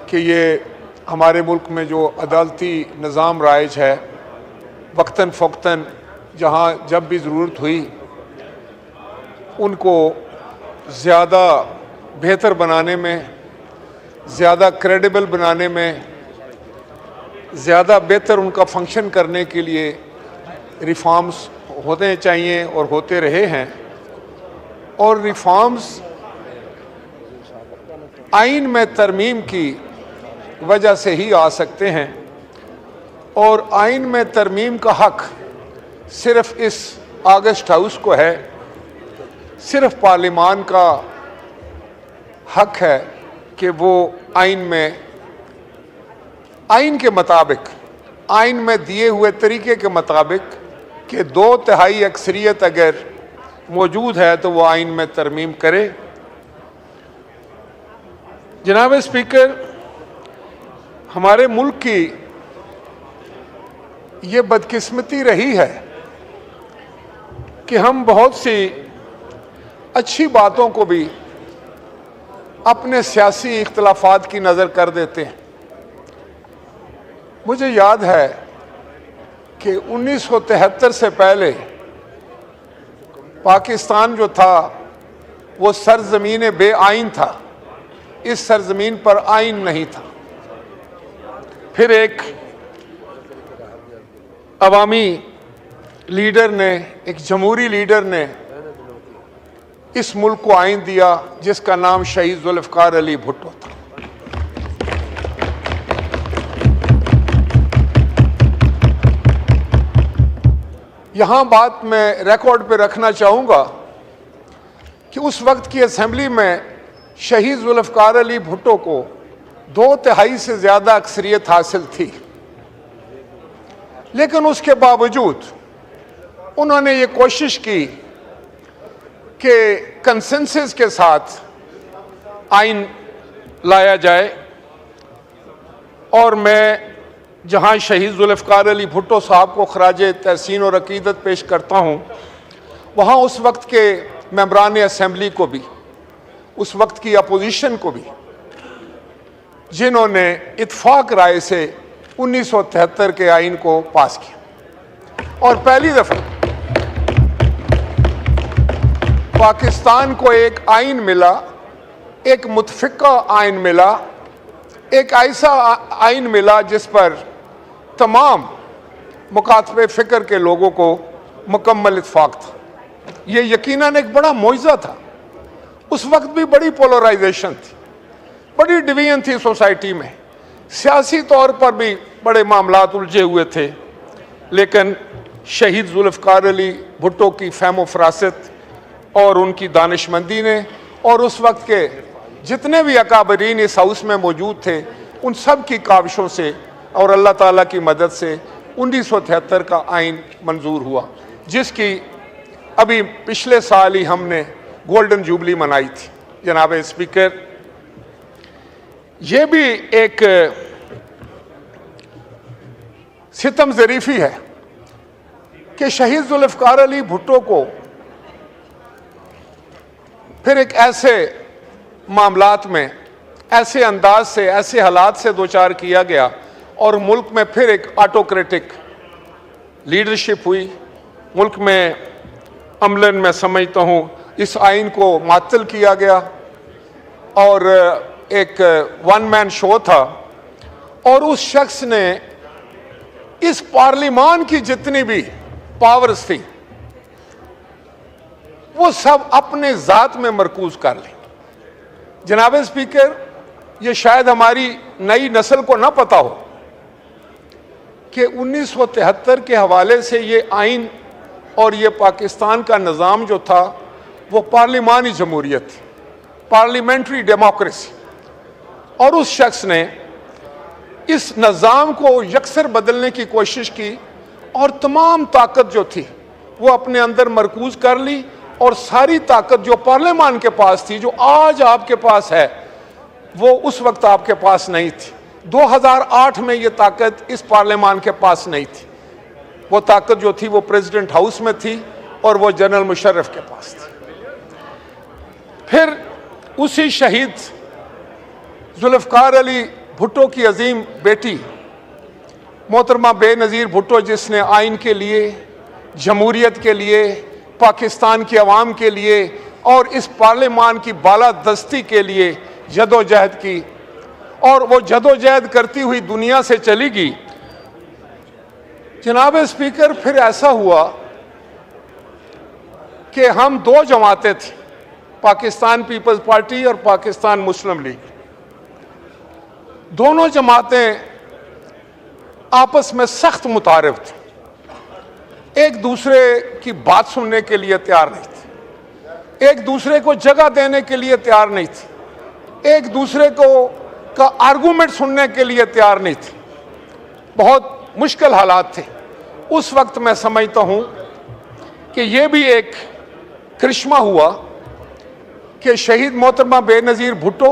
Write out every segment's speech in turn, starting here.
कि ये हमारे मुल्क में जो अदालती निज़ाम राइज है, वक्तन फ़ौक़्तन जहाँ जब भी ज़रूरत हुई उनको ज़्यादा बेहतर बनाने में, ज़्यादा क्रेडिबल बनाने में, ज़्यादा बेहतर उनका फंक्शन करने के लिए रिफॉर्म्स होने चाहिए और होते रहे हैं। और रिफॉर्म्स आइन में तरमीम की वजह से ही आ सकते हैं, और आइन में तरमीम का हक सिर्फ इस ऑगस्ट हाउस को है, सिर्फ पार्लिमान का हक है कि वो आइन में, आइन के मुताबिक, आइन में दिए हुए तरीके के मुताबिक कि 2/3 अक्सरियत अगर मौजूद है तो वो आइन में तरमीम करे। जनाब स्पीकर, हमारे मुल्क की ये बदकिस्मती रही है कि हम बहुत सी अच्छी बातों को भी अपने सियासी इख्तलाफात की नज़र कर देते हैं। मुझे याद है कि 1973 से पहले पाकिस्तान जो था वो सरजमीन बेआइन था, इस सरजमीन पर आइन नहीं था। फिर एक अवामी लीडर ने, एक जमहूरी लीडर ने इस मुल्क को आइन दिया जिसका नाम शहीद जुल्फ़िकार अली भुट्टो था। यहाँ बात मैं रिकॉर्ड पे रखना चाहूँगा कि उस वक्त की असेंबली में शहीद जुल्फ़िकार अली भुट्टो को 2/3 से ज़्यादा अक्सरियत हासिल थी, लेकिन उसके बावजूद उन्होंने ये कोशिश की कि कंसेंसस के साथ आइन लाया जाए। और मैं जहां शहीद जुल्फ़िकार अली भुट्टो साहब को खराजे तहसीन और अकीदत पेश करता हूं, वहां उस वक्त के मेंबरान असेंबली को भी, उस वक्त की अपोजिशन को भी, जिन्होंने इत्फाक राय से 1973 के आइन को पास किया और पहली दफ़ा पाकिस्तान को एक आइन मिला, एक मुतफ़िक़ा आइन मिला, एक ऐसा आइन मिला जिस पर तमाम मुकातबे फ़िक्र के लोगों को मुकम्मल इत्फाक था। ये यकीनन एक बड़ा मोइज़ा था। उस वक्त भी बड़ी पोलराइजेशन थी, बड़ी डिवीजन थी सोसाइटी में, सियासी तौर पर भी बड़े मामलात उलझे हुए थे, लेकिन शहीद जुल्फ़िकार अली भुट्टो की फ़हम फ़रासत और उनकी दानिशमंदी ने और उस वक्त के जितने भी अकाबरीन इस हाउस में मौजूद थे, उन सब की काविशों से और अल्लाह ताला की मदद से 1973 का आइन मंजूर हुआ, जिसकी अभी पिछले साल ही हमने गोल्डन जुबली मनाई थी। जनाब स्पीकर, ये भी एक सितम ज़रीफ़ी है कि शहीद जुल्फ़िकार अली भुट्टो को फिर एक ऐसे मामलात में, ऐसे अंदाज से, ऐसे हालात से दो चार किया गया और मुल्क में फिर एक ऑटोक्रेटिक लीडरशिप हुई। मुल्क में अमलन मैं समझता हूँ इस आइन को मातल किया गया और एक वन मैन शो था, और उस शख्स ने इस पार्लिमान की जितनी भी पावर्स थी वो सब अपने ज़ात में मरकूज कर ली। जनाब स्पीकर, ये शायद हमारी नई नस्ल को ना पता हो कि 1973 के हवाले से ये आइन और ये पाकिस्तान का निज़ाम जो था वो पार्लिमानी जमहूरियत थी, पार्लियामेंट्री डेमोक्रेसी, और उस शख्स ने इस निज़ाम को यकसर बदलने की कोशिश की और तमाम ताकत जो थी वो अपने अंदर मरकूज कर ली, और सारी ताकत जो पार्लियामान के पास थी, जो आज आपके पास है, वो उस वक्त आपके पास नहीं थी। 2008 में ये ताकत इस पार्लियामान के पास नहीं थी। वो ताकत जो थी वो प्रेसिडेंट हाउस में थी और वो जनरल मुशर्रफ के पास थी। फिर उसी शहीद जुल्फ़िकार अली भुट्टो की अजीम बेटी मोहतरमा बेनज़ीर भुट्टो, जिसने आइन के लिए, जमहूरियत के लिए, पाकिस्तान की आवाम के लिए और इस पार्लियामान की बालादस्ती के लिए जदोजहद की, और वो जदोजहद करती हुई दुनिया से चली गई। जनाब स्पीकर, फिर ऐसा हुआ कि हम दो जमातें थी, पाकिस्तान पीपल्स पार्टी और पाकिस्तान मुस्लिम लीग। दोनों जमातें आपस में सख्त मुतारिफ थी, एक दूसरे की बात सुनने के लिए तैयार नहीं थी, एक दूसरे को जगह देने के लिए तैयार नहीं थी, एक दूसरे को का आर्गूमेंट सुनने के लिए तैयार नहीं थी। बहुत मुश्किल हालात थे उस वक्त। मैं समझता हूं कि यह भी एक करिश्मा हुआ कि शहीद मोहतरमा बेनज़ीर भुट्टो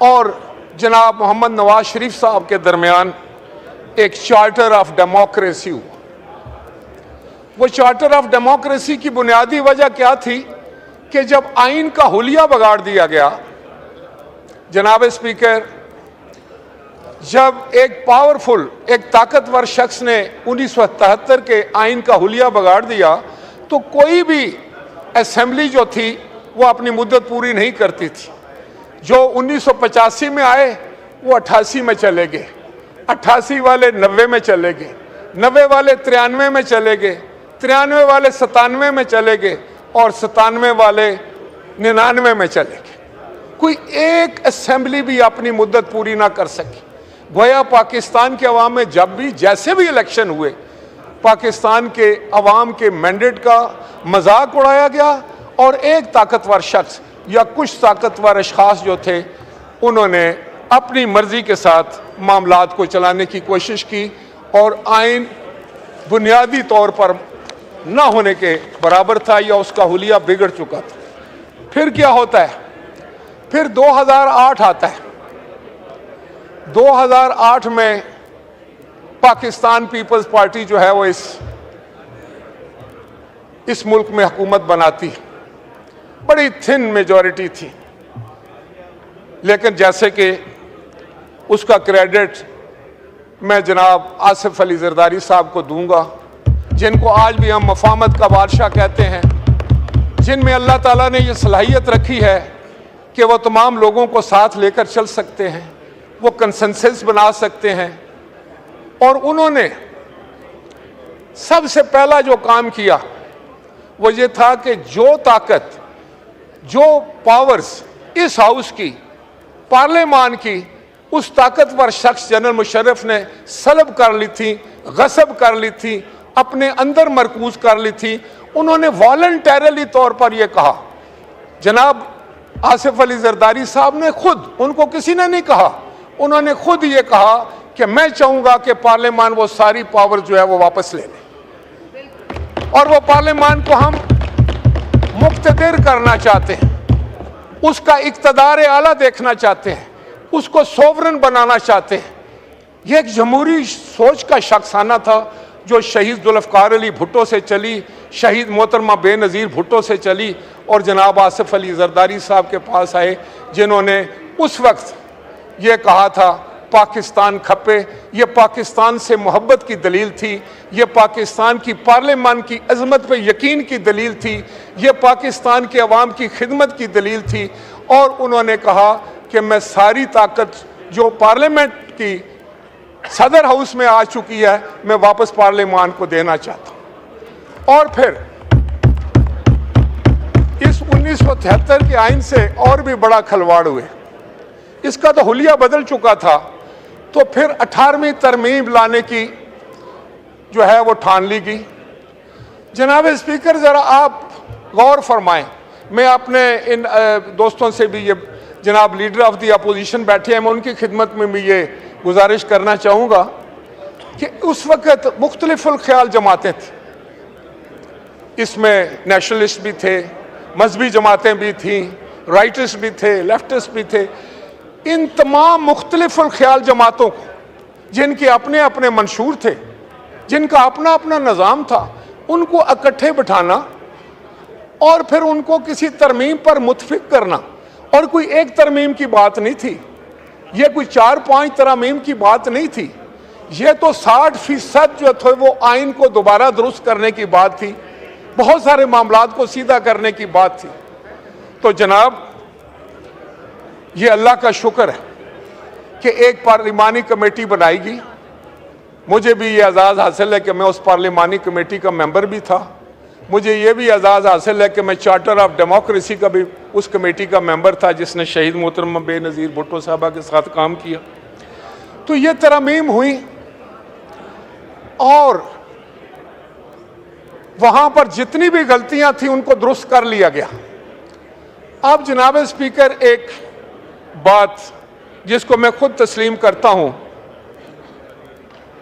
और जनाब मोहम्मद नवाज शरीफ साहब के दरमियान एक चार्टर ऑफ डेमोक्रेसी हुआ। वो चार्टर ऑफ डेमोक्रेसी की बुनियादी वजह क्या थी कि जब आइन का हुलिया बिगाड़ दिया गया, जनाब स्पीकर, जब एक पावरफुल, एक ताकतवर शख्स ने 1977 के आइन का हुलिया बिगाड़ दिया, तो कोई भी असेंबली जो थी वो अपनी मुद्दत पूरी नहीं करती थी। जो 1985 में आए वो 88 में चले गए, 88 वाले 90 में चले गए, 90 वाले 93 में चले गए, 93 वाले 97 में चले गए और 97 वाले 99 में चले गए। कोई एक असेंबली भी अपनी मुद्दत पूरी ना कर सकी। गोया पाकिस्तान के अवाम में जब भी जैसे भी इलेक्शन हुए, पाकिस्तान के अवाम के मैंडेट का मजाक उड़ाया गया और एक ताकतवर शख्स या कुछ ताकतवर अशखास जो थे उन्होंने अपनी मर्जी के साथ मामलात को चलाने की कोशिश की और आइन बुनियादी तौर पर ना होने के बराबर था या उसका हुलिया बिगड़ चुका था। फिर क्या होता है? फिर 2008 आता है। 2008 में पाकिस्तान पीपल्स पार्टी जो है वो इस मुल्क में हुकूमत बनाती है। बड़ी थिन मेजॉरिटी थी, लेकिन जैसे कि उसका क्रेडिट मैं जनाब आसिफ अली जरदारी साहब को दूंगा, जिनको आज भी हम मफामत का बादशाह कहते हैं, जिनमें अल्लाह ताला ने ये सलाहियत रखी है कि वो तमाम लोगों को साथ लेकर चल सकते हैं, वो कंसेंसस बना सकते हैं। और उन्होंने सबसे पहला जो काम किया वो ये था कि जो ताकत, जो पावर्स इस हाउस की, पार्लियामान की, उस ताकतवर शख्स जनरल मुशर्रफ ने सलब कर ली थी, गसब कर ली थी, अपने अंदर मरकूज कर ली थी। उन्होंने वॉलंटरली तौर पर यह कहा, जनाब आसिफ अली जरदारी साहब ने खुद, उनको किसी ने नहीं कहा, उन्होंने खुद ये कहा कि मैं चाहूंगा कि पार्लियामान वो सारी पावर जो है वो वापस ले ले और वो पार्लियामान को हम मुक्तदिर करना चाहते हैं, उसका इक्तदार आला देखना चाहते हैं, उसको सोवरन बनाना चाहते हैं। यह एक जमहूरी सोच का शख्साना था जो शहीद जुल्फ़िकार अली भुट्टो से चली, शहीद मोहतरमा बेनज़ीर भुट्टो से चली और जनाब आसिफ अली जरदारी साहब के पास आए, जिन्होंने उस वक्त ये कहा था पाकिस्तान खपे। ये पाकिस्तान से मोहब्बत की दलील थी, ये पाकिस्तान की पार्लियामान की अजमत पे यकीन की दलील थी, ये पाकिस्तान के अवाम की खिदमत की दलील थी। और उन्होंने कहा कि मैं सारी ताकत जो पार्लियामेंट की सदर हाउस में आ चुकी है, मैं वापस पार्लियामान को देना चाहता हूँ। और फिर इस 1973 के आइन से और भी बड़ा खलवाड़ हुए। इसका तो हुलिया बदल चुका था, तो फिर 18वीं तरमीम लाने की जो है वो ठान ली गई। जनाब स्पीकर, ज़रा आप गौर फरमाएं, मैं अपने इन दोस्तों से भी, ये जनाब लीडर ऑफ द अपोजिशन बैठे हैं, मैं उनकी खिदमत में भी ये गुजारिश करना चाहूँगा कि उस वक़्त मुख्तलिफुल ख्याल जमातें थी। इसमें नेशनलिस्ट भी थे, मजहबी जमातें भी थीं, राइटिस्ट भी थे, लेफ्टिस्ट भी थे। इन तमाम मुख्तलिफुल ख्याल जमातों को, जिनके अपने अपने मंशूर थे, जिनका अपना अपना निज़ाम था, उनको इकट्ठे बिठाना और फिर उनको किसी तरमीम पर मुतफिक करना। और कोई एक तरमीम की बात नहीं थी, ये कोई 4-5 तरमीम की बात नहीं थी, ये तो 60% जो थे वो आइन को दोबारा दुरुस्त करने की बात थी, बहुत सारे मामलात को सीधा करने की बात थी। तो जनाब, ये अल्लाह का शुक्र है कि एक पार्लिमानी कमेटी बनाएगी। मुझे भी ये एजाज़ हासिल है कि मैं उस पार्लिमानी कमेटी का मेंबर भी था। मुझे ये भी एजाज़ हासिल है कि मैं चार्टर ऑफ डेमोक्रेसी का भी उस कमेटी का मेंबर था जिसने शहीद मोहतरम बेनज़ीर भुट्टो साहबा के साथ काम किया। तो ये तरमीम हुई और वहां पर जितनी भी गलतियां थी उनको दुरुस्त कर लिया गया। अब जनाब स्पीकर, एक बात जिसको मैं खुद तस्लीम करता हूं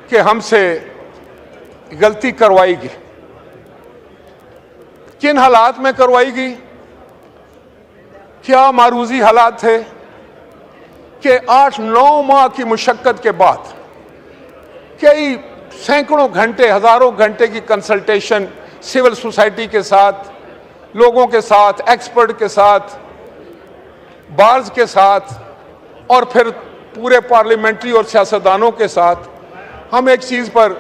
कि हमसे गलती करवाएगी, किन हालात में करवाएगी, क्या मारूजी हालात थे कि 8-9 माह की मुशक्कत के बाद कई सैकड़ों घंटे, हजारों घंटे की कंसल्टेशन सिविल सोसाइटी के साथ, लोगों के साथ, एक्सपर्ट के साथ, बार्स के साथ और फिर पूरे पार्लियामेंट्री और सियासतदानों के साथ हम एक चीज़ पर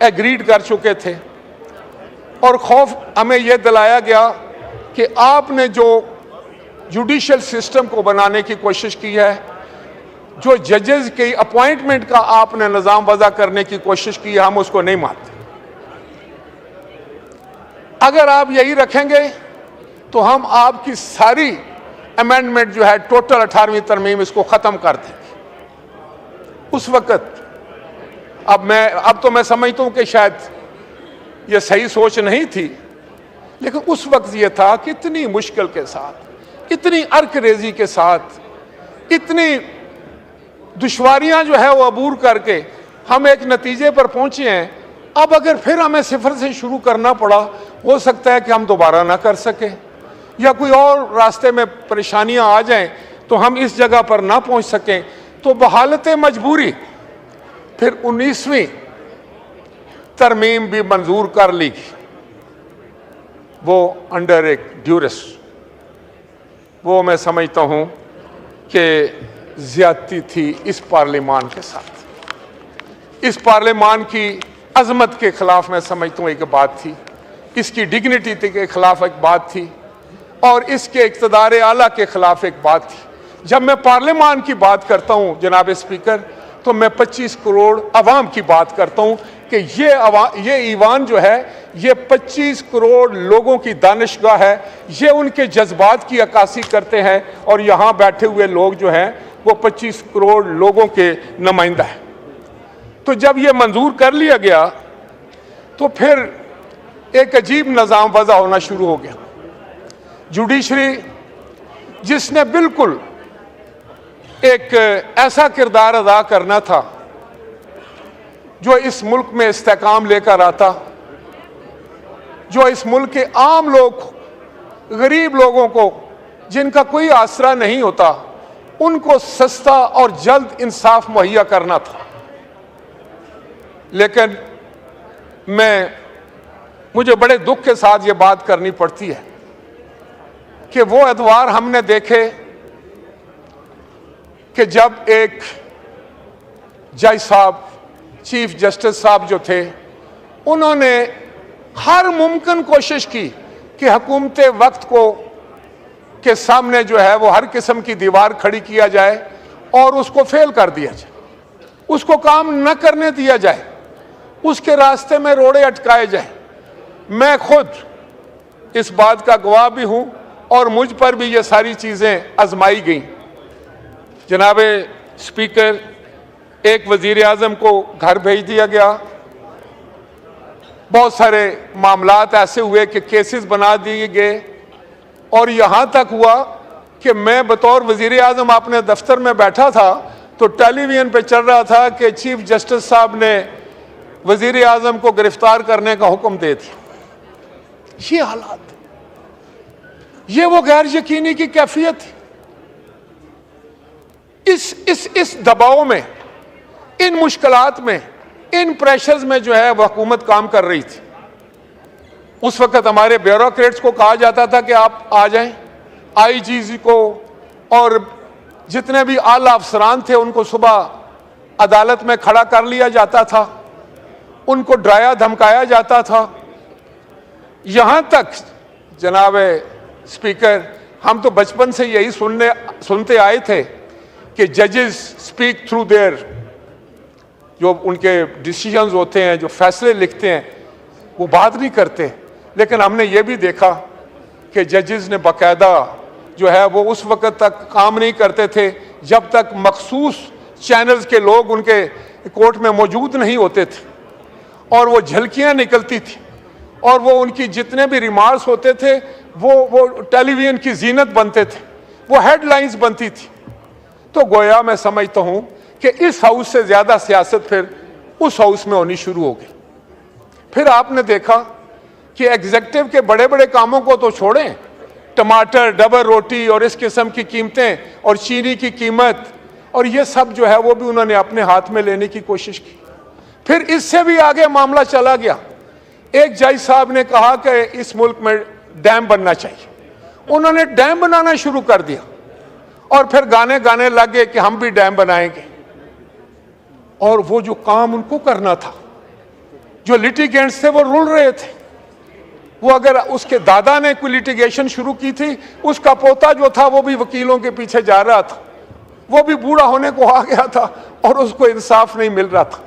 एग्रीड कर चुके थे और खौफ हमें यह दिलाया गया कि आपने जो जुडिशल सिस्टम को बनाने की कोशिश की है, जो जजेस की अपॉइंटमेंट का आपने निज़ाम वज़ा करने की कोशिश की है, हम उसको नहीं मानते। अगर आप यही रखेंगे तो हम आपकी सारी अमेंडमेंट जो है, टोटल 18वीं तरमीम, इसको ख़त्म कर देंगे। उस वक़्त अब तो मैं समझता हूँ कि शायद ये सही सोच नहीं थी, लेकिन उस वक्त ये था कि इतनी मुश्किल के साथ, इतनी अर्करेजी के साथ, इतनी दुश्वारियां जो है वो अबूर करके हम एक नतीजे पर पहुंचे हैं। अब अगर फिर हमें सिफर से शुरू करना पड़ा, हो सकता है कि हम दोबारा ना कर सके या कोई और रास्ते में परेशानियां आ जाएं तो हम इस जगह पर ना पहुंच सकें। तो बहालत मजबूरी फिर 19वीं तरमीम भी मंजूर कर ली, वो अंडर एक ड्यूरस। वो मैं समझता हूं कि ज्यादती थी इस पार्लिमान के साथ, इस पार्लिमान की अजमत के खिलाफ मैं समझता हूं एक बात थी, इसकी डिग्निटी के खिलाफ एक बात थी और इसके इक़्तिदार आला के खिलाफ एक बात थी। जब मैं पार्लिमान की बात करता हूं जनाब स्पीकर, तो मैं 25 करोड़ अवाम की बात करता हूं कि ये ईवान जो है, ये 25 करोड़ लोगों की दानिशगाह है, ये उनके जज्बात की अक्कासी करते हैं और यहाँ बैठे हुए लोग जो हैं वो 25 करोड़ लोगों के नुमाइंदा है। तो जब ये मंजूर कर लिया गया तो फिर एक अजीब निज़ाम वज़ा होना शुरू हो गया। जुडिशरी जिसने बिल्कुल एक ऐसा किरदार अदा करना था जो इस मुल्क में इस्तेकाम लेकर आता, जो इस मुल्क के आम लोग, गरीब लोगों को जिनका कोई आसरा नहीं होता, उनको सस्ता और जल्द इंसाफ मुहैया करना था। लेकिन मुझे बड़े दुख के साथ ये बात करनी पड़ती है कि वो अदवार हमने देखे कि जब एक जज साहब, चीफ जस्टिस साहब जो थे, उन्होंने हर मुमकिन कोशिश की कि हुकूमत वक्त के सामने जो है वो हर किस्म की दीवार खड़ी किया जाए और उसको फेल कर दिया जाए, उसको काम न करने दिया जाए, उसके रास्ते में रोड़े अटकाए जाए। मैं खुद इस बात का गवाह भी हूं और मुझ पर भी ये सारी चीज़ें आजमाई गई। जनाब स्पीकर, एक वजीर आज़म को घर भेज दिया गया, बहुत सारे मामलात ऐसे हुए कि केसेस बना दिए गए और यहाँ तक हुआ कि मैं बतौर वजीर आज़म अपने दफ्तर में बैठा था तो टेलीविजन पे चल रहा था कि चीफ जस्टिस साहब ने वजीर आज़म को गिरफ्तार करने का हुक्म दे दिया। ये हालात, ये वो गैर यकीनी की कैफियत थी। इस दबाव में, इन मुश्किलात में, इन प्रेशर्स में जो है वह हुकूमत काम कर रही थी। उस वक्त हमारे ब्यूरोक्रेट्स को कहा जाता था कि आप आ जाएं, आईजीजी को और जितने भी आला अफसरान थे उनको सुबह अदालत में खड़ा कर लिया जाता था, उनको डराया धमकाया जाता था। यहां तक जनाब स्पीकर, हम तो बचपन से यही सुनते आए थे कि जजेस स्पीक थ्रू देयर, जो उनके डिसीजंस होते हैं, जो फैसले लिखते हैं, वो बात नहीं करते। लेकिन हमने ये भी देखा कि जजेस ने बाकायदा जो है वो उस वक्त तक काम नहीं करते थे जब तक मखसूस चैनल्स के लोग उनके कोर्ट में मौजूद नहीं होते थे, और वो झलकियां निकलती थी, और वो उनकी जितने भी रिमार्क्स होते थे वो टेलीविजन की जीनत बनते थे, वो हेडलाइंस बनती थी। तो गोया मैं समझता हूं कि इस हाउस से ज्यादा सियासत फिर उस हाउस में होनी शुरू हो गई। फिर आपने देखा कि एग्जीक्यूटिव के बड़े बड़े कामों को तो छोड़ें, टमाटर, डबल रोटी और इस किस्म की कीमतें और चीनी की कीमत और ये सब जो है वो भी उन्होंने अपने हाथ में लेने की कोशिश की। फिर इससे भी आगे मामला चला गया। एक जज साहब ने कहा कि इस मुल्क में डैम बनना चाहिए, उन्होंने डैम बनाना शुरू कर दिया, और फिर गाने लगे कि हम भी डैम बनाएंगे। और वो जो काम उनको करना था, जो लिटिगेंट्स थे वो रुल रहे थे, वो अगर उसके दादा ने कोई लिटिगेशन शुरू की थी, उसका पोता जो था वो भी वकीलों के पीछे जा रहा था, वो भी बूढ़ा होने को आ गया था और उसको इंसाफ नहीं मिल रहा था।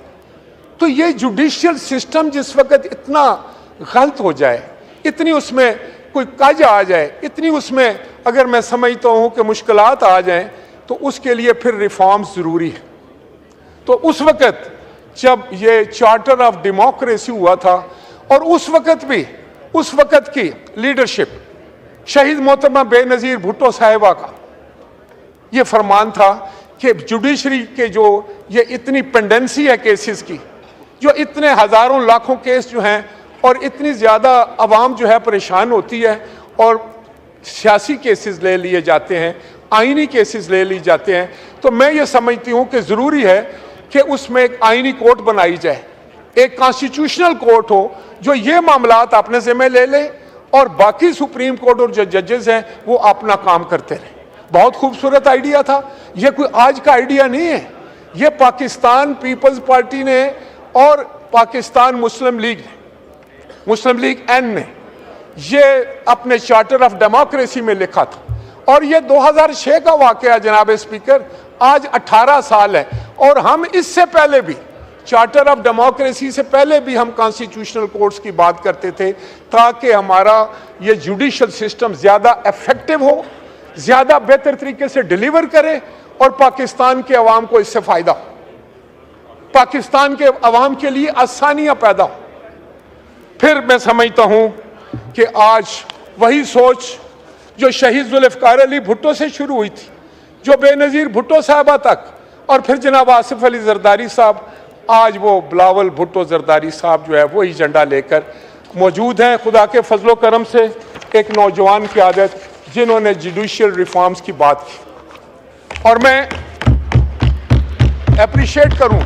तो ये जुडिशियल सिस्टम जिस वक्त इतना गलत हो जाए, इतनी उसमें कोई कज आ जाए, इतनी उसमें अगर मैं समझता हूं कि मुश्किलात आ जाएं, तो उसके लिए फिर रिफॉर्म्स जरूरी है। तो उस वक्त जब ये चार्टर ऑफ डेमोक्रेसी हुआ था, और उस वक्त की लीडरशिप शहीद मोहतरमा बेनजीर भुट्टो साहिबा का ये फरमान था कि जुडिशरी के जो ये इतनी पेंडेंसी है केसेस की, जो इतने हजारों लाखों केस जो हैं, और इतनी ज़्यादा आवाम जो है परेशान होती है, और सियासी केसेस ले लिए जाते हैं, आईनी केसेस ले लिए जाते हैं, तो मैं ये समझती हूँ कि ज़रूरी है कि उसमें एक आईनी कोर्ट बनाई जाए, एक कॉन्स्टिट्यूशनल कोर्ट हो जो ये मामलात अपने ज़िम्मे ले ले, और बाकी सुप्रीम कोर्ट और जो जजेस हैं वो अपना काम करते रहे। बहुत खूबसूरत आइडिया था, ये कोई आज का आइडिया नहीं है, ये पाकिस्तान पीपल्स पार्टी ने और पाकिस्तान मुस्लिम लीग एन ने ये अपने चार्टर ऑफ डेमोक्रेसी में लिखा था, और ये 2006 का वाकया जनाब स्पीकर, आज 18 साल है, और हम इससे पहले भी चार्टर ऑफ डेमोक्रेसी से पहले भी हम कॉन्स्टिट्यूशनल कोर्ट्स की बात करते थे, ताकि हमारा ये जुडिशियल सिस्टम ज़्यादा इफेक्टिव हो, ज़्यादा बेहतर तरीके से डिलीवर करे, और पाकिस्तान के अवाम को इससे फ़ायदा हो, पाकिस्तान के अवाम के लिए आसानियाँ पैदा हो। फिर मैं समझता हूँ कि आज वही सोच जो शहीद जुल्फ़िकार अली भुट्टो से शुरू हुई थी, जो बेनज़ीर भुट्टो साहबा तक, और फिर जनाब आसिफ अली जरदारी साहब, आज वो बिलावल भुट्टो जरदारी साहब जो है वही झंडा लेकर मौजूद हैं। खुदा के फजलो करम से एक नौजवान की आदत जिन्होंने जुडिशियल रिफॉर्म्स की बात की, और मैं अप्रिशिएट करूं,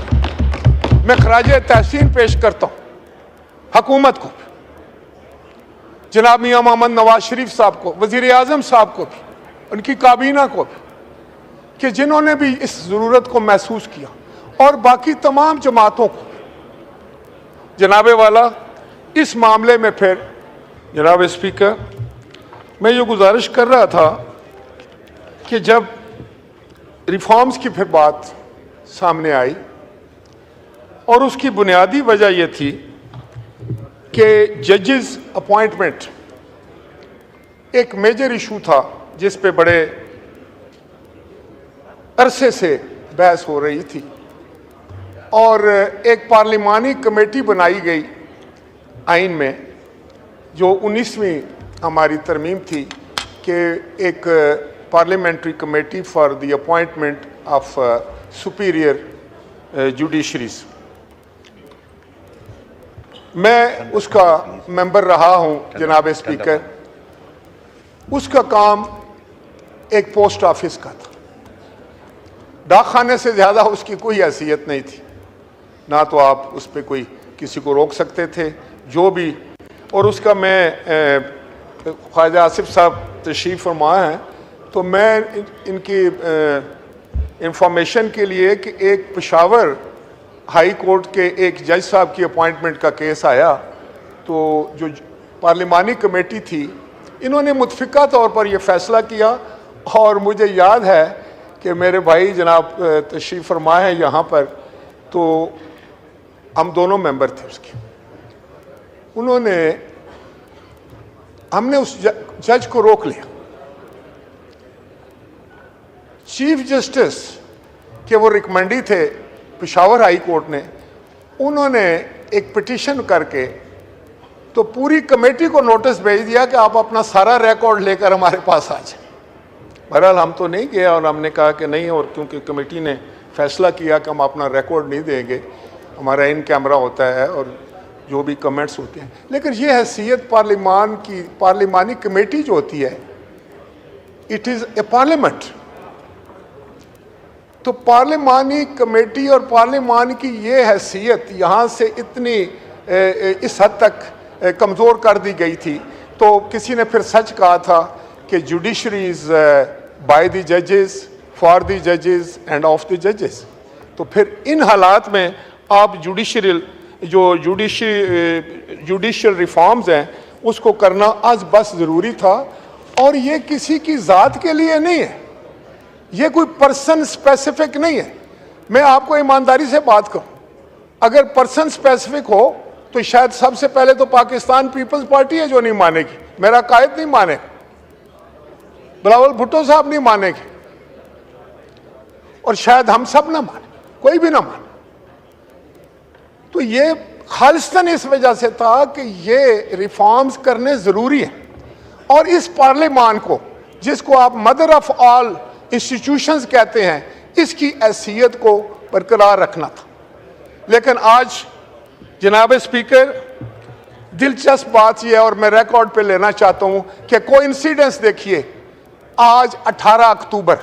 मैं खराजे तहसीन पेश करता हूं हुकूमत को, जनाब मियां मोहम्मद नवाज शरीफ साहब को, वजीर आजम साहब को भी, उनकी काबीना को भी, कि जिन्होंने भी इस ज़रूरत को महसूस किया, और बाकी तमाम जमातों को। जनाबे वाला इस मामले में फिर जनाब स्पीकर, मैं ये गुजारिश कर रहा था कि जब रिफॉर्म्स की फिर बात सामने आई, और उसकी बुनियादी वजह यह थी कि जजेस अपॉइंटमेंट एक मेजर इशू था जिस पे बड़े अरसे से बहस हो रही थी, और एक पार्लिमानी कमेटी बनाई गई आइन में, जो 19वीं हमारी तरमीम थी, कि एक parliamentary committee for the appointment of superior judiciaries. मैं उसका मेंबर रहा हूं जनाब स्पीकर। उसका काम एक पोस्ट ऑफिस का था, डाकखाने से ज़्यादा उसकी कोई हैसियत नहीं थी, ना तो आप उस पर कोई किसी को रोक सकते थे, जो भी। और उसका मैं ख्वाजा आसिफ साहब तशरीफ़ फरमा हैं, तो मैं इनकी इंफॉर्मेशन के लिए कि एक पेशावर हाई कोर्ट के एक जज साहब की अपॉइंटमेंट का केस आया, तो जो पार्लिमानी कमेटी थी इन्होंने मुतफिका तौर पर यह फैसला किया। और मुझे याद है कि मेरे भाई जनाब तशरीफ़ फरमा है यहाँ पर, तो हम दोनों मेंबर थे उसके। हमने उस जज को रोक लिया। चीफ जस्टिस के वो रिकमेंडी थे पेशावर हाई कोर्ट ने, उन्होंने एक पिटीशन करके तो पूरी कमेटी को नोटिस भेज दिया कि आप अपना सारा रिकॉर्ड लेकर हमारे पास आ जाए। बहरहाल हम तो नहीं गए और हमने कहा कि नहीं, और क्योंकि कमेटी ने फैसला किया कि हम अपना रिकॉर्ड नहीं देंगे, हमारा इन कैमरा होता है और जो भी कमेंट्स होते हैं। लेकिन ये हैसियत पार्लिमान की, पार्लिमानी कमेटी जो होती है, इट इज़ ए पार्लियामेंट। तो पार्लिमानी कमेटी और पार्लिमान की ये हैसियत यहाँ से इतनी इस हद तक कमज़ोर कर दी गई थी। तो किसी ने फिर सच कहा था कि जुडिशरी इज़ बाय द जजेस, फॉर द जजेस एंड ऑफ द जजेस। तो फिर इन हालात में आप जुडिशल रिफॉर्म्स हैं उसको करना आज बस ज़रूरी था। और ये किसी की ज़ात के लिए नहीं है, ये कोई पर्सन स्पेसिफिक नहीं है। मैं आपको ईमानदारी से बात कहूँ, अगर पर्सन स्पेसिफिक हो तो शायद सबसे पहले तो पाकिस्तान पीपल्स पार्टी है जो नहीं मानेगी, मेरा कायद नहीं मानेगा, बिलावल भुट्टो साहब नहीं मानेंगे, और शायद हम सब ना माने, कोई भी ना माने। तो ये खालिस्तन इस वजह से था कि ये रिफॉर्म्स करने ज़रूरी है, और इस पार्लियामान को, जिसको आप मदर ऑफ ऑल इंस्टीट्यूशंस कहते हैं, इसकी हैसियत को बरकरार रखना था। लेकिन आज जनाब स्पीकर, दिलचस्प बात यह है, और मैं रिकॉर्ड पे लेना चाहता हूं कि कोइंसिडेंस देखिए, आज 18 अक्टूबर,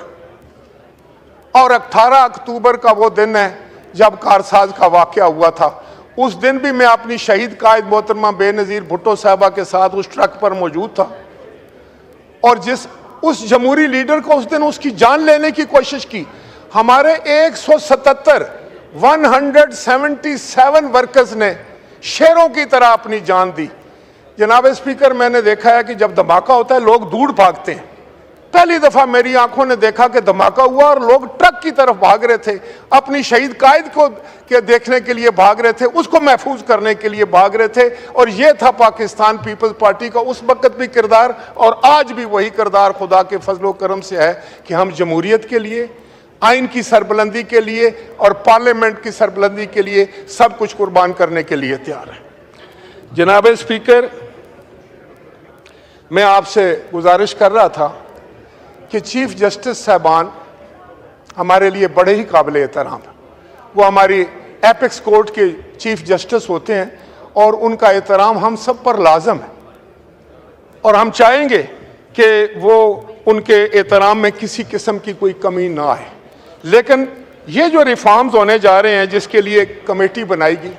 और 18 अक्टूबर का वो दिन है जब कारसाज का वाकया हुआ था। उस दिन भी मैं अपनी शहीद कायद मोहतरमा बेनज़ीर भुट्टो साहबा के साथ उस ट्रक पर मौजूद था, और उस जमहूरी लीडर को उस दिन उसकी जान लेने की कोशिश की। हमारे 177 वर्कर्स ने शेरों की तरह अपनी जान दी। जनाब स्पीकर, मैंने देखा है कि जब धमाका होता है लोग दूर भागते हैं। पहली दफा मेरी आंखों ने देखा कि धमाका हुआ और लोग ट्रक की तरफ भाग रहे थे, अपनी शहीद कायद को के देखने के लिए भाग रहे थे, उसको महफूज करने के लिए भाग रहे थे। और ये था पाकिस्तान पीपल्स पार्टी का उस वक्त भी किरदार, और आज भी वही किरदार खुदा के फजलो करम से है कि हम जमहूरियत के लिए, आइन की सरबुलंदी के लिए और पार्लियामेंट की सरबुलंदी के लिए सब कुछ कुर्बान करने के लिए तैयार है। जनाब स्पीकर, मैं आपसे गुजारिश कर रहा था कि चीफ जस्टिस साहबान हमारे लिए बड़े ही काबिल एहतराम हैं। वो हमारी एपेक्स कोर्ट के चीफ जस्टिस होते हैं और उनका एहतराम हम सब पर लाजम है, और हम चाहेंगे कि वो उनके एहतराम में किसी किस्म की कोई कमी ना आए। लेकिन ये जो रिफॉर्म्स होने जा रहे हैं, जिसके लिए कमेटी बनाएगी,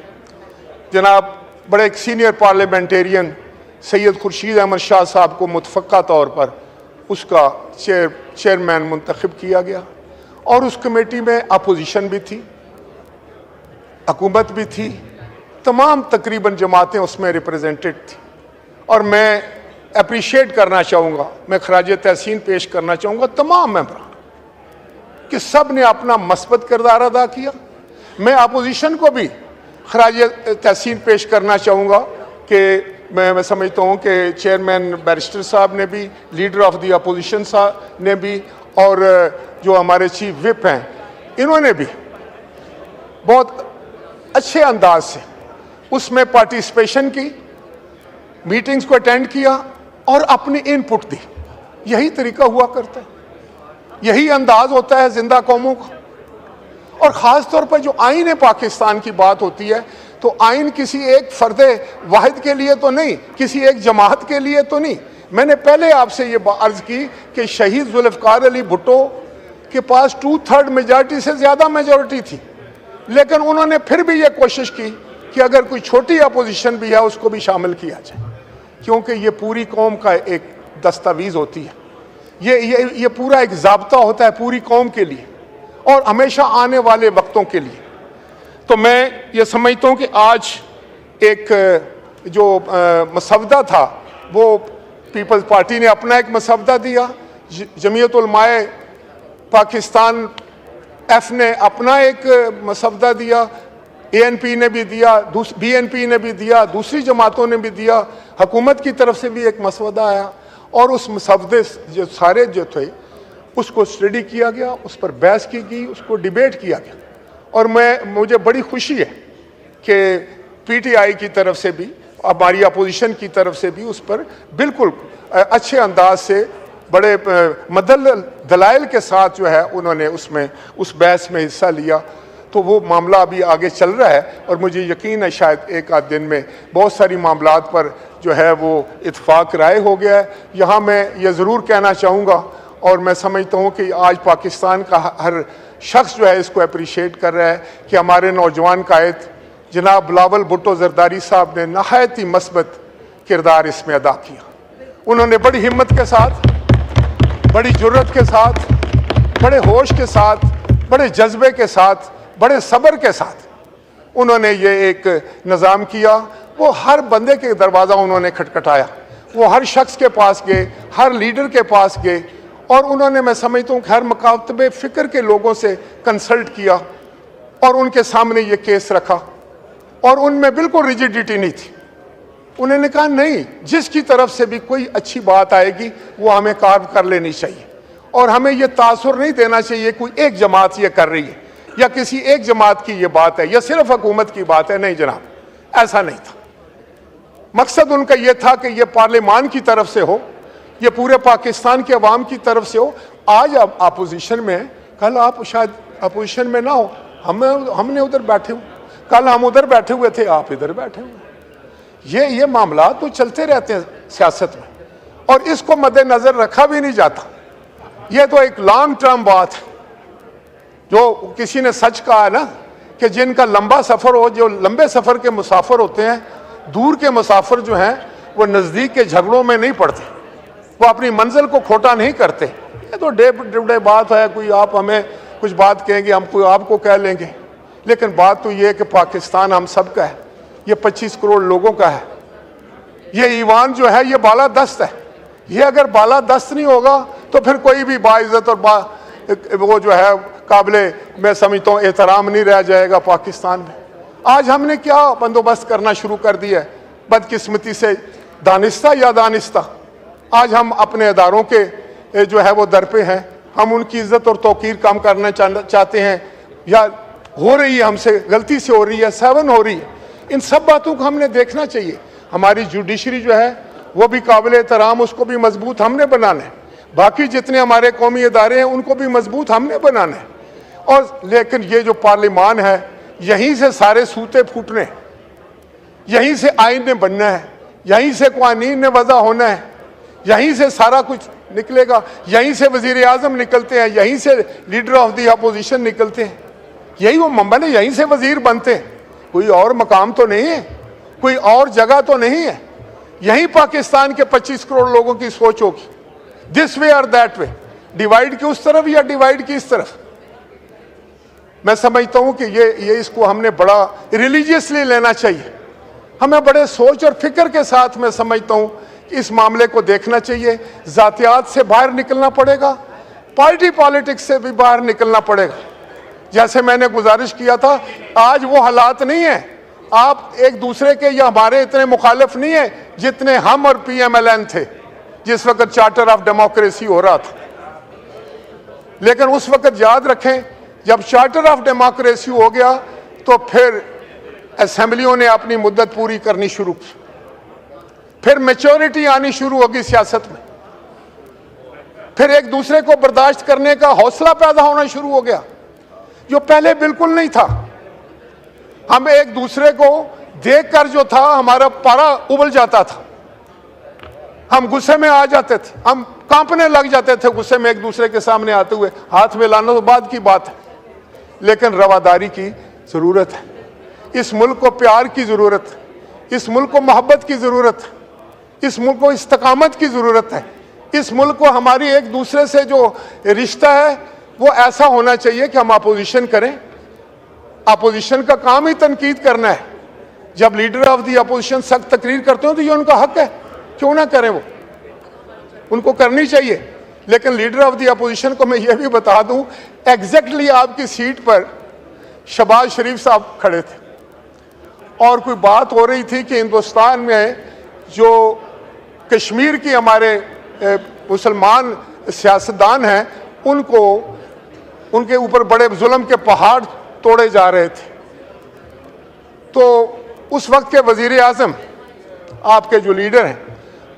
जनाब बड़े एक सीनियर पार्लियामेंटेरियन सैयद खुर्शीद अहमद शाह साहब को मुतफ़क्का तौर पर उसका चेयरमैन मुंतखब किया गया, और उस कमेटी में अपोजिशन भी थी, हुकूमत भी थी, तमाम तकरीबन जमातें उसमें रिप्रेजेंटेड थी। और मैं अप्रिशिएट करना चाहूँगा, मैं खराज तहसीन पेश करना चाहूँगा तमाम मेंबरान कि सब ने अपना मस्बत किरदार अदा किया। मैं अपोजिशन को भी खराज तहसीन पेश करना चाहूँगा कि मैं समझता हूँ कि चेयरमैन बैरिस्टर साहब ने भी, लीडर ऑफ द अपोजिशन साहब ने भी, और जो हमारे चीफ विप हैं इन्होंने भी बहुत अच्छे अंदाज से उसमें पार्टिसिपेशन की, मीटिंग्स को अटेंड किया और अपनी इनपुट दी। यही तरीका हुआ करता है, यही अंदाज होता है जिंदा कौमों का। और ख़ास तौर पर जो आईन पाकिस्तान की बात होती है, तो आइन किसी एक फ़र्द वाहिद के लिए तो नहीं, किसी एक जमात के लिए तो नहीं। मैंने पहले आपसे ये अर्ज़ की कि शहीद जुल्फ़िकार अली भुट्टो के पास 2/3 मेजॉरिटी से ज़्यादा मेजॉरिटी थी, लेकिन उन्होंने फिर भी ये कोशिश की कि अगर कोई छोटी अपोजिशन भी है उसको भी शामिल किया जाए, क्योंकि ये पूरी कौम का एक दस्तावेज़ होती है, ये पूरा एक ज़ाब्ता होता है पूरी कौम के लिए। और हमेशा आने वाले वक्तों के लिए। तो मैं ये समझता हूँ कि आज एक जो मसवदा था वो पीपल्स पार्टी ने अपना एक मसवदा दिया, जमीयत उलमाए पाकिस्तान एफ ने अपना एक मसवदा दिया, ANP ने भी दिया, BNP ने भी दिया, दूसरी जमातों ने भी दिया, हुकूमत की तरफ से भी एक मसवदा आया और उस मसवदे जो सारे जो थे उसको स्टडी किया गया, उस पर बहस की गई, उसको डिबेट किया गया। और मुझे बड़ी खुशी है कि PTI की तरफ से भी, हमारी अपोजिशन की तरफ से भी उस पर बिल्कुल अच्छे अंदाज से बड़े दलाइल के साथ जो है उन्होंने उसमें उस बहस में हिस्सा लिया। तो वो मामला अभी आगे चल रहा है और मुझे यकीन है शायद एक आध दिन में बहुत सारी मामलात पर जो है वो इत्फाक राय हो गया है। यहाँ मैं ये ज़रूर कहना चाहूँगा और मैं समझता हूँ कि आज पाकिस्तान का हर शख्स जो है इसको अप्रिशिएट कर रहा है कि हमारे नौजवान कायद जनाब बिलावल भुट्टो जरदारी साहब ने नहायत ही मस्बत किरदार इसमें अदा किया। उन्होंने बड़ी हिम्मत के साथ, बड़ी जुर्रत के साथ, बड़े होश के साथ, बड़े जज्बे के साथ, बड़े सब्र के साथ उन्होंने ये एक निज़ाम किया। वो हर बंदे के दरवाज़ा उन्होंने खटखटाया, वो हर शख्स के पास गए, हर लीडर के पास गए और उन्होंने, मैं समझता हूँ, हर मकातबे फ़िक्र के लोगों से कंसल्ट किया और उनके सामने ये केस रखा और उनमें बिल्कुल रिजिडिटी नहीं थी। उन्होंने कहा नहीं, जिसकी तरफ से भी कोई अच्छी बात आएगी वो हमें कार्व कर लेनी चाहिए और हमें ये तासुर नहीं देना चाहिए कोई एक जमात ये कर रही है या किसी एक जमात की ये बात है या सिर्फ हुकूमत की बात है। नहीं जनाब, ऐसा नहीं था। मकसद उनका ये था कि ये पार्लियामान की तरफ से हो, ये पूरे पाकिस्तान के अवाम की तरफ से हो। आज आप अपोजिशन में हैं, कल आप शायद अपोजिशन में ना हो, हमने उधर बैठे हुए, कल हम उधर बैठे हुए थे, आप इधर बैठे हुए। ये मामला तो चलते रहते हैं सियासत में और इसको मद्देनजर रखा भी नहीं जाता। ये तो एक लॉन्ग टर्म बात है। जो किसी ने सच कहा है ना कि जिनका लंबा सफ़र हो, जो लंबे सफ़र के मुसाफिर होते हैं, दूर के मुसाफिर जो हैं वो नज़दीक के झगड़ों में नहीं पड़ते, वो अपनी मंजिल को खोटा नहीं करते। ये तो डे टू डे बात है, कोई आप हमें कुछ बात कहेंगे, हम कोई आपको कह लेंगे, लेकिन बात तो ये है कि पाकिस्तान हम सब का है, ये 25 करोड़ लोगों का है। ये ईवान जो है ये बालादस्त है। ये अगर बालादस्त नहीं होगा तो फिर कोई भी बाइज़्ज़त और वो जो है काबिले, मैं समझता हूँ, एहतराम नहीं रह जाएगा पाकिस्तान में। आज हमने क्या बंदोबस्त करना शुरू कर दिया है, बदकिस्मती से दानिस्ता या दानिस्ता। आज हम अपने अदारों के जो है वो दर पे हैं, हम उनकी इज्जत और तौकीर कम करना चाहते हैं या हो रही है, हमसे गलती से हो रही है, 7 हो रही है। इन सब बातों को हमने देखना चाहिए। हमारी जुडिशरी जो है वो भी काबिल एहतराम, उसको भी मजबूत हमने बनाना है। बाकी जितने हमारे कौमी इदारे हैं उनको भी मजबूत हमने बनाना है। और लेकिन ये जो पार्लियामान है, यहीं से सारे सूते फूटने, यहीं से आइन ने बनना है, यहीं से कानून ने वज़ा होना है, यहीं से सारा कुछ निकलेगा, यहीं से वज़ीर आज़म निकलते हैं, यहीं से लीडर ऑफ द अपोजिशन निकलते हैं, यही वो मंबन है, यहीं से वज़ीर बनते हैं। कोई और मकाम तो नहीं है, कोई और जगह तो नहीं है। यहीं पाकिस्तान के 25 करोड़ लोगों की सोच होगी, दिस वे और दैट वे, डिवाइड की उस तरफ या डिवाइड की इस तरफ। मैं समझता हूं कि ये इसको हमने बड़ा रिलीजियसली लेना चाहिए। हमें बड़े सोच और फिक्र के साथ, मैं समझता हूं कि इस मामले को देखना चाहिए। जातियात से बाहर निकलना पड़ेगा, पार्टी पॉलिटिक्स से भी बाहर निकलना पड़ेगा। जैसे मैंने गुजारिश किया था, आज वो हालात नहीं है। आप एक दूसरे के या हमारे इतने मुखालिफ नहीं है जितने हम और PMLN थे जिस वक्त चार्टर ऑफ डेमोक्रेसी हो रहा था। लेकिन उस वक्त याद रखें, जब चार्टर ऑफ डेमोक्रेसी हो गया तो फिर असेंबलियों ने अपनी मुद्दत पूरी करनी शुरू की, फिर मैच्योरिटी आनी शुरू होगी सियासत में, फिर एक दूसरे को बर्दाश्त करने का हौसला पैदा होना शुरू हो गया, जो पहले बिल्कुल नहीं था। हम एक दूसरे को देखकर जो था हमारा पारा उबल जाता था, हम गुस्से में आ जाते थे, हम कांपने लग जाते थे गुस्से में एक दूसरे के सामने आते हुए। हाथ में लाना तो बाद की बात है, लेकिन रवादारी की ज़रूरत है। इस मुल्क को प्यार की ज़रूरत है, इस मुल्क को मोहब्बत की ज़रूरत है, इस मुल्क को इस्तकामत की ज़रूरत है। इस मुल्क को हमारी एक दूसरे से जो रिश्ता है वो ऐसा होना चाहिए कि हम अपोजिशन करें। अपोजिशन का काम ही तनकीद करना है। जब लीडर ऑफ दी अपोजिशन सख्त तकरीर करते हो तो ये उनका हक है, क्यों ना करें, वो उनको करनी चाहिए। लेकिन लीडर ऑफ दी अपोजिशन को मैं ये भी बता दूं, एग्जैक्टली आपकी सीट पर शहबाज शरीफ साहब खड़े थे और कोई बात हो रही थी कि हिंदुस्तान में जो कश्मीर की हमारे मुसलमान सियासतदान हैं, उनको उनके ऊपर बड़े जुल्म के पहाड़ तोड़े जा रहे थे। तो उस वक्त के वजीर आज़म आपके जो लीडर हैं,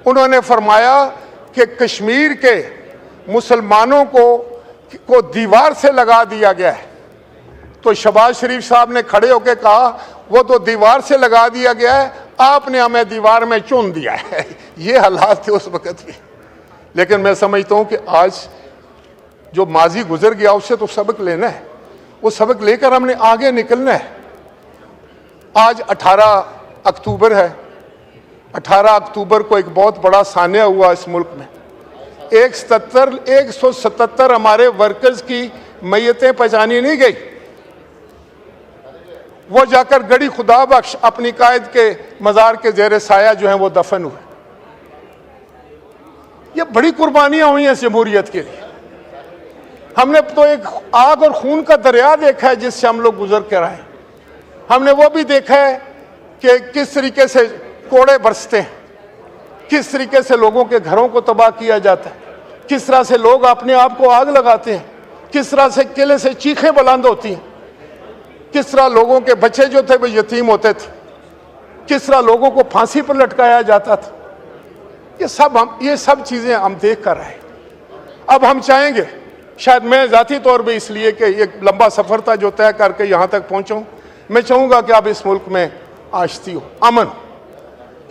उन्होंने फरमाया कि कश्मीर के मुसलमानों को दीवार से लगा दिया गया है। तो शहबाज शरीफ साहब ने खड़े होकर कहा, वो तो दीवार से लगा दिया गया है, आपने हमें दीवार में चुन दिया है। ये हालात थे उस वक्त भी। लेकिन मैं समझता हूँ कि आज जो माजी गुजर गया उससे तो सबक लेना है, वो सबक लेकर हमने आगे निकलना है। आज 18 अक्टूबर है। 18 अक्टूबर को एक बहुत बड़ा सान्या हुआ इस मुल्क में। 177 हमारे वर्कर्स की मैयतें पहचानी नहीं गई। वो जाकर गड़ी खुदा बख्श अपनी कायद के मज़ार के ज़ेर साया जो है वो दफन हुए। ये बड़ी कुर्बानियां हुई हैं इस जमहूरियत के लिए। हमने तो एक आग और खून का दरिया देखा है जिससे हम लोग गुजर कर आए। हमने वो भी देखा है कि किस तरीके से कोड़े बरसते हैं, किस तरीके से लोगों के घरों को तबाह किया जाता है, किस तरह से लोग अपने आप को आग लगाते हैं, किस तरह से किले से चीखें बुलंद होती हैं, किस तरह लोगों के बच्चे जो थे वो यतीम होते थे, किस तरह लोगों को फांसी पर लटकाया जाता था। ये सब चीज़ें हम देख कर आए। अब हम चाहेंगे, शायद मैं ज़ाती तौर पे इसलिए कि एक लंबा सफ़र था जो तय करके यहाँ तक पहुँचाऊँ, मैं चाहूँगा कि अब इस मुल्क में आशती हो, अमन हो,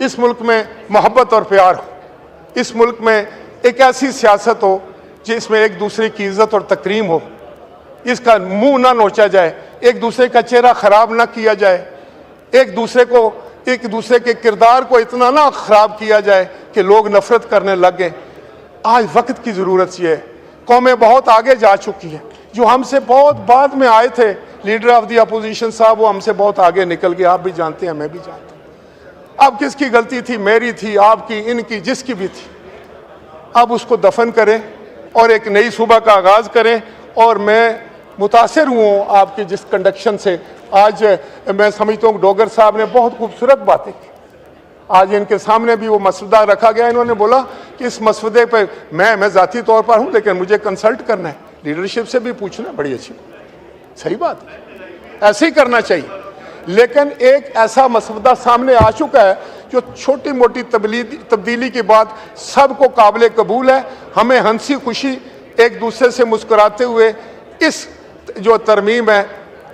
इस मुल्क में मोहब्बत और प्यार हो, इस मुल्क में एक ऐसी सियासत हो जिसमें एक दूसरे की इज्जत और तकरीम हो, इसका मुंह ना नोचा जाए, एक दूसरे का चेहरा ख़राब ना किया जाए, एक दूसरे के किरदार को इतना ना ख़राब किया जाए कि लोग नफ़रत करने लग गए। आज वक्त की ज़रूरत ये है। कौमें बहुत आगे जा चुकी हैं। जो हमसे बहुत बाद में आए थे लीडर ऑफ दी अपोजिशन साहब, वो हमसे बहुत आगे निकल गए। आप भी जानते हैं, मैं भी जानता हूँ। अब किसकी गलती थी? मेरी थी, आपकी, इनकी, जिसकी भी थी। अब उसको दफन करें और एक नई सुबह का आगाज़ करें। और मैं मुतासिर हूँ आपकी जिस कंडक्शन से। आज मैं समझता हूँ डोगर साहब ने बहुत खूबसूरत बातें की। आज इनके सामने भी वो मसवदा रखा गया। इन्होंने बोला कि इस मसवदे पर मैं ज़ाती तौर पर हूँ, लेकिन मुझे कंसल्ट करना है, लीडरशिप से भी पूछना। बड़ी अच्छी, सही बात है, ऐसे ही करना चाहिए। लेकिन एक ऐसा मसवदा सामने आ चुका है जो छोटी मोटी तब्दीली की बात सबको काबिल कबूल है। हमें हंसी खुशी एक दूसरे से मुस्कुराते हुए इस जो तरमीम है,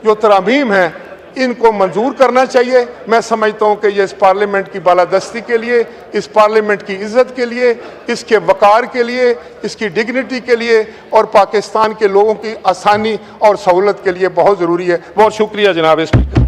जो तरामीम है, इनको मंजूर करना चाहिए। मैं समझता हूँ कि ये इस पार्लियामेंट की बालादस्ती के लिए, इस पार्लियामेंट की इज़्ज़त के लिए, इसके वक़ार के लिए, इसकी डिग्निटी के लिए और पाकिस्तान के लोगों की आसानी और सहूलत के लिए बहुत ज़रूरी है। बहुत शुक्रिया जनाब स्पीकर।